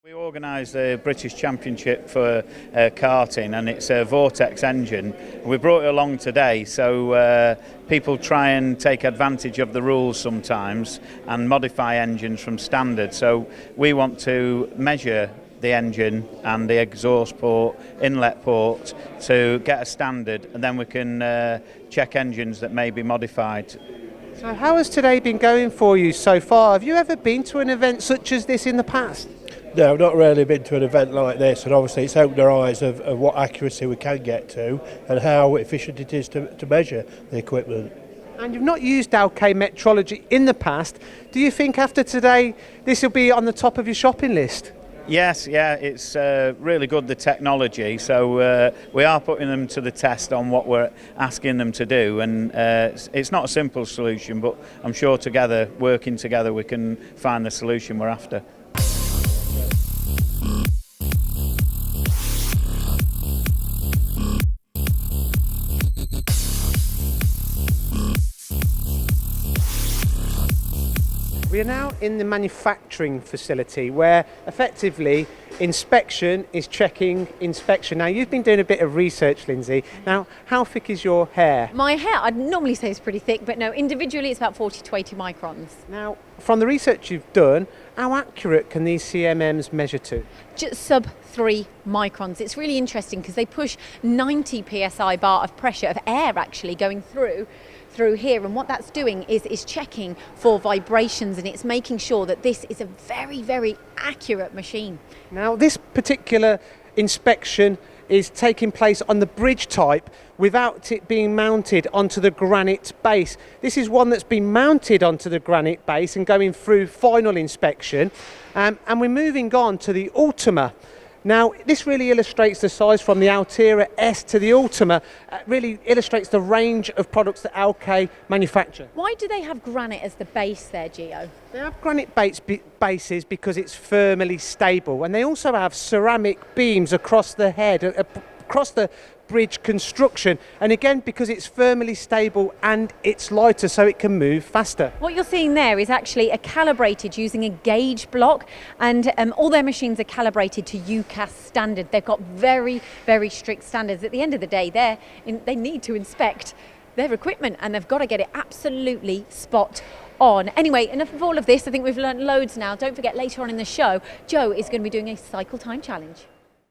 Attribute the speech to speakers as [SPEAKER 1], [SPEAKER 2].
[SPEAKER 1] We organised the British Championship for karting, and it's a Vortex engine. We brought it along today so people try and take advantage of the rules sometimes and modify engines from standard. So we want to measure the engine and the exhaust port, inlet port to get a standard, and then we can check engines that may be modified.
[SPEAKER 2] So how has today been going for you so far? Have you ever been to an event such as this in the past?
[SPEAKER 3] No, I've not really been to an event like this, and obviously it's opened our eyes of what accuracy we can get to and how efficient it is to measure the equipment.
[SPEAKER 2] And you've not used LK Metrology in the past. Do you think after today this will be on the top of your shopping list?
[SPEAKER 1] Yes, yeah, it's really good, the technology, so we are putting them to the test on what we're asking them to do, and it's not a simple solution, but I'm sure together, working together, we can find the solution we're after.
[SPEAKER 2] We are now in the manufacturing facility where effectively inspection is checking inspection. Now you've been doing a bit of research, Lindsay. Now how thick is your hair?
[SPEAKER 4] My hair, I'd normally say it's pretty thick, but no, individually it's about 40 to 80 microns.
[SPEAKER 2] Now from the research you've done, how accurate can these CMMs measure to?
[SPEAKER 4] Just sub 3 microns. It's really interesting because they push 90 psi bar of pressure, of air actually going through here, and what that's doing is checking for vibrations, and it's making sure that this is a very, very accurate machine.
[SPEAKER 2] Now this particular inspection is taking place on the bridge type without it being mounted onto the granite base. This is one that's been mounted onto the granite base and going through final inspection, and we're moving on to the Ultima. Now, this really illustrates the size from the Altera S to the Ultima, really illustrates the range of products that LK manufacture.
[SPEAKER 4] Why do they have granite as the base there, Gio?
[SPEAKER 2] They have granite bases because it's firmly stable, and they also have ceramic beams across the head, across the bridge construction, and again because it's firmly stable and it's lighter so it can move faster.
[SPEAKER 4] What you're seeing there is actually calibrated using a gauge block, and all their machines are calibrated to UCAS standard. They've got very, very strict standards. At the end of the day, they need to inspect their equipment and they've got to get it absolutely spot on. Anyway, enough of all of this. I think we've learned loads now. Don't forget, later on in the show, Joe is going to be doing a cycle time challenge.